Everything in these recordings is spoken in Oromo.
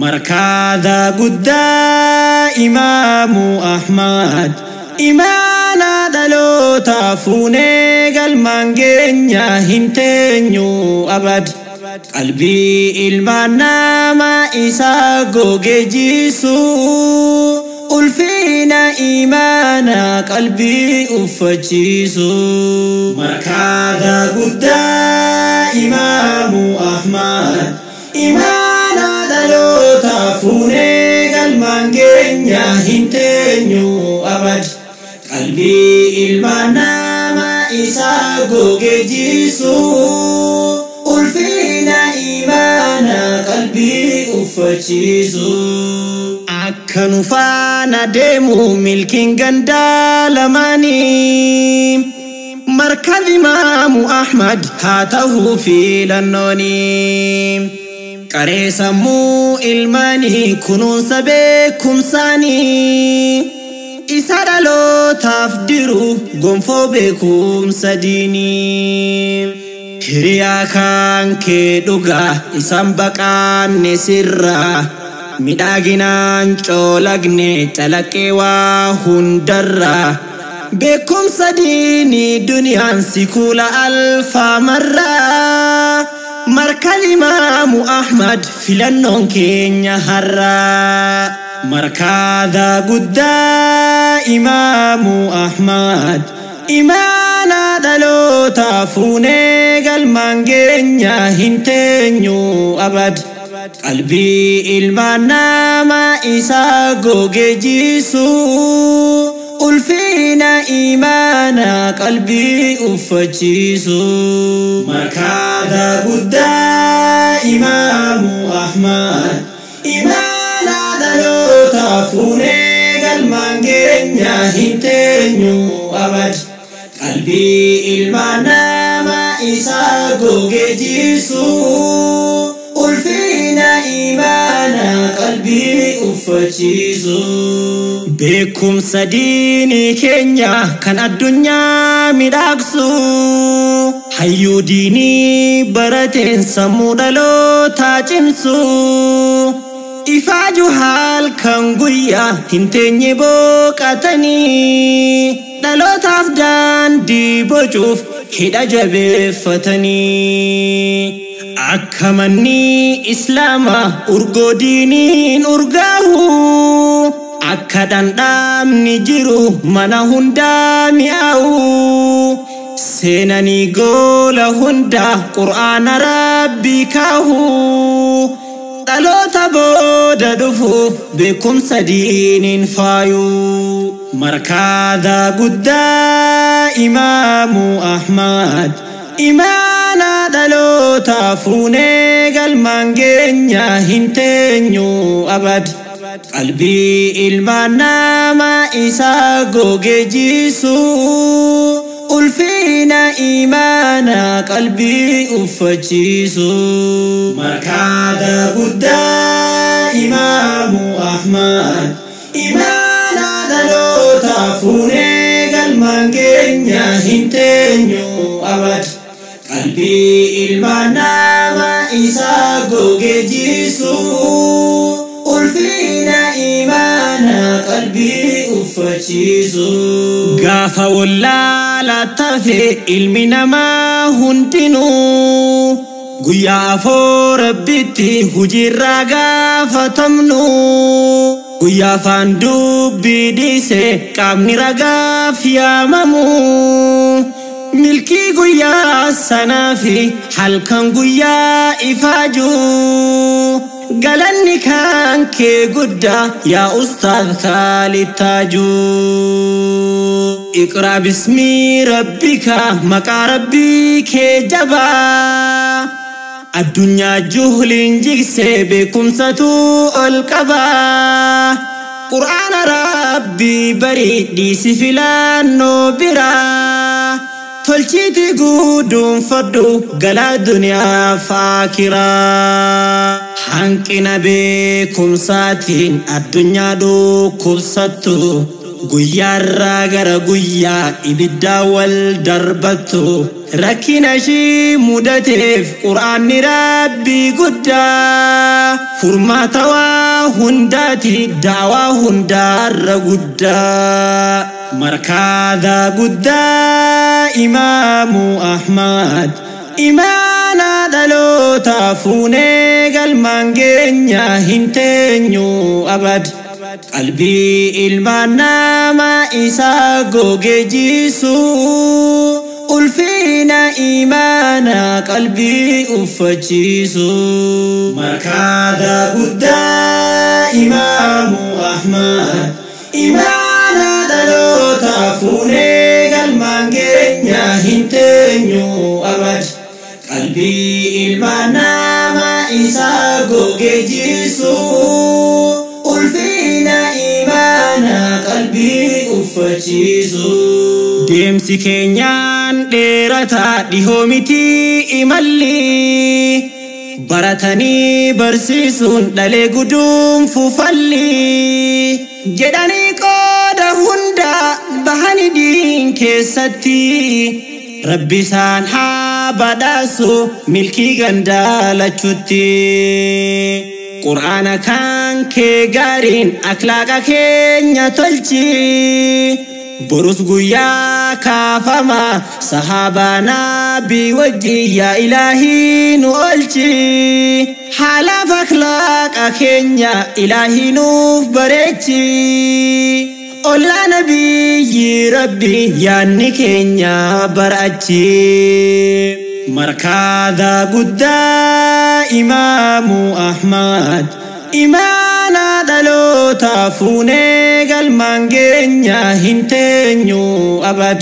مركاذا قد إمام أحمد إيمانا دلو تافوني قل مانجينيا هنتينيو أبد قلبي المانا ما إساقو جيسو ألفينا إيمانا قلبي أفتشيسو مركاذا قد إمام أحمد إيمانا دلو تافوني قل مانجينيا هنتينيو أبد قلبي المانا ما إساقو جيسو ألفينا إيمانا قلبي أفتشيسو أكنو فانا ديمو ملكين غندا لماني مركز إمام أحمد هاته في لنوني قريسمو إلماني كنون سبيكم ساني إسادلو تفدرو قنفو بكم سديني هريا كان كدوغا إسان بقان نسرا مداغنان چولغني تلقي وهندرا بكم سديني دنيا سيكولا ألفا مرة مركز إمام أحمد فلنون كينيا هرا مركاذا قد إمام أحمد إيمانا دلو تافوني قل مانجينيا هنتينيو أبد قلبي المانا ما إساقو جيسو ألفينا إيمانا قلبي أفتشيسو مركاذا قد إمام أحمد إيمانا دلو تافوني قل مانجينيا هنتينيو أبد قلبي المانا ما إساقو جيسو ألفينا إيمانا قلبي أفتشيسو بكم سديني كينيا كان الدنيا مداكسو حيو ديني براتين سمودلو تاجمسو إفاجو حال كان قويا هنتيني بوكاتني دلو تافدان دي بوجوف هدا جبه فتني أكمني إسلاما أرغو دينين أرغاهو أكدان دام نجيرو منا هندا مياهو سيناني قول هندا قرآن ربي كاهو دلو تبود دفو بكم سدين فايو مركاذا قد إمام أحمد إيمانا دلو تافوني قل مانجينيا هنتينيو أبد قلبي المانا ما إساقو جيسو ألفينا إيمانا قلبي أفتشيسو مركاذا قد إمام أحمد إيمانا دلو تافوني قل مانجينيا هنتينيو أبد قلبي المانا ما إساقو جيسو ألفينا إيمانا قلبي أفتشيسو غافا ولا لا تفي علمنا ما هنتنو قيا فو ربتي هجيرا غافا تمنو قيا فاندو بيديسي قامني رغاف يا مامو ملكي قيا سنافي حلقان قيا إفاجو قالني كان كي قدا يا أستاذ خالد تاجو اقرأ باسمي ربك مكا ربي كي جبا الدنيا جهل جيسي بكم ستو القبا قرآن ربي بريد ديسي فلانو برا تلشيتي قودون فردو قلا دنيا فاكرا حنكنا بكم ساتين الدنيا دو كبستو guyyaarraa gara guyyaa ibiddaa wal darbatu rakkina ishii mudateef quraanni rabbii guddaa furmaata waa hundaati daawaa hundaarra guddaa markaada guddaa imaamu ahmad imaana dhaloota fuunee galmaan keenya hin teenyu abad qalbii ilmaan namaa isaa goge jiisu ulfina imaana qalbii uffachiisu markaada guddaa imaamu ahmad imaana dhaloota fuunee galmaan keenya hin teenyu abad qalbii ilmaan namaa isaa goge jiisu ulfina imaana qalbii uffachiisu deemsi keenyaan dheerataa dhihoo miti imalli baratanii barsiisuun dhalee guduunfu falli jedhanii qooda hunda bahani diin keessatti rabbi isaan haa badhaasu milkii gandaalachutti qur'aana kan kee gaariin akhlaaqa keenya tolchi borus guyyaa kaafama sahaabaa nabii wajjin yaa ilaahii nu oolchi haalaaf akhlaaqa keenya ilaahii nuuf bareechi ollaa nabiyyi rabbi yaanni keenya barachi markaada guddaa imaamu ahmad imaana dhaloota fuunee galmaan keenya hin teenyu abad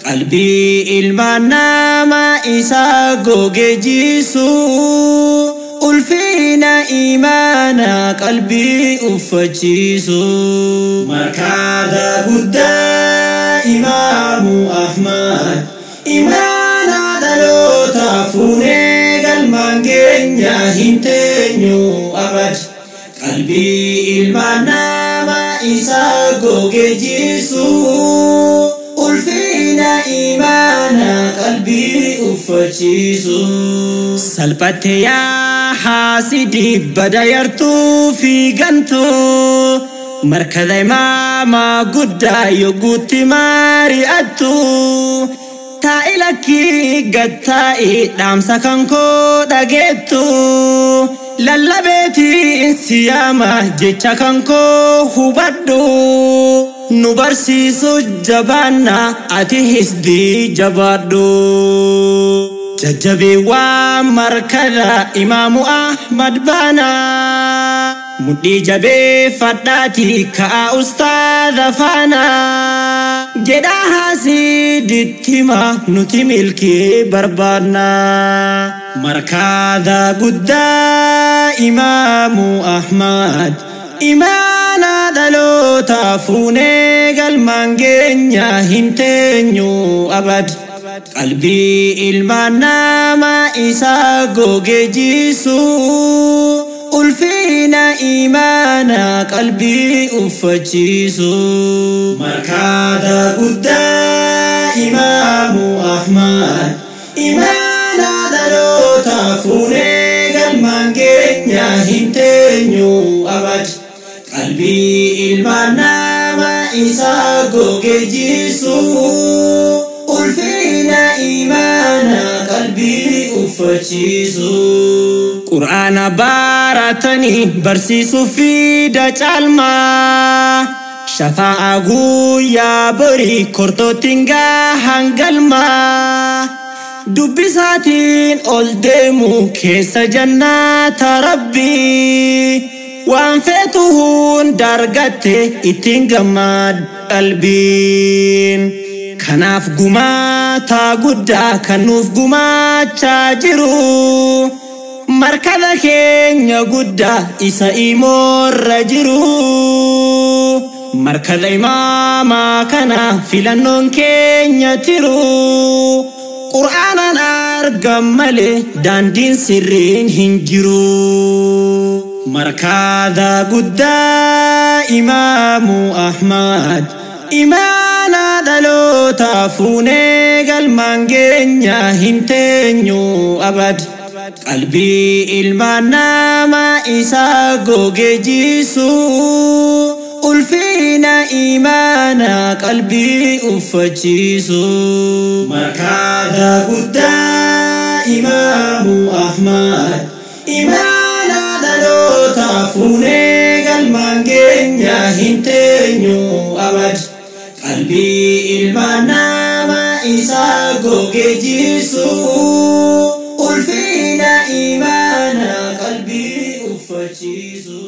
qalbii ilmaan namaa isaa goge jiisu ulfina imaana qalbii uffachiisu markaada guddaa imaamu ahmad imaana dhaloota fuunee galmaan keenya hin teenyu abad qalbii ilmaan namaa isaa goge jiisu ulfina imaana qalbii uffachiisu salphate yaa haasidi badayartuu fiigantu markada imaama guddaa yoguutti maari'attu taa'ilakki gattaa'i dhaamsa kan koo dhageettu lallabeetiin siyaama jecha kan koo hubadhu nu barsiisu jabaanna ati hisdii jabaadhu jajjabee waan markada imaamu ahmad baana mudhii jabee fadhaati ka'a ustaadha faana jedhaa haasidittima nuti milkii barbaadna markaada guddaa imaamu ahmad imaana dhaloota fuunee galmaan keenya hin teenyu abad qalbii ilmaan namaa isaa goge jiisu ulfina imaana qalbii uffachiisu markaada guddaa imaamu ahmad imaana dhaloota fuunee galmaan keenya hin teenyu abad qalbii ilmaan namaa isaa goge jiisu ulfina imaana qalbii uffachiisu qur'aana baratanii barsiisuu fi dacaalmaa shafaa'a guyyaa borii kortootiin gahan galmaa dubbisaatiin ol deemu keessa jannaata rabbii waan feetu hunda argatte ittiin gammad qalbiin kanaaf gumaataa guddaa kan nuuf gumaachaa jiru markada keenya guddaa isa imoorra jiru markada imaamaa kana filannoon keenya tiru qur'aanaan argam malee daandiin sirriin hin jiru markada guddaa imaamu ahmad إيمانا دلوتا فوني قلمان جنيا هنتنيو أبد قلبي المانا ما إساقو جيسو ألفينا إيمانا قلبي أفتشيسو مركادا قدا إمام أحمد إيمانا دلوتا فوني قلمان جنيا هنتنيو أبد قلبي المانا ما إساقو جيسو ألفينا إيمانا قلبي أفتشيسو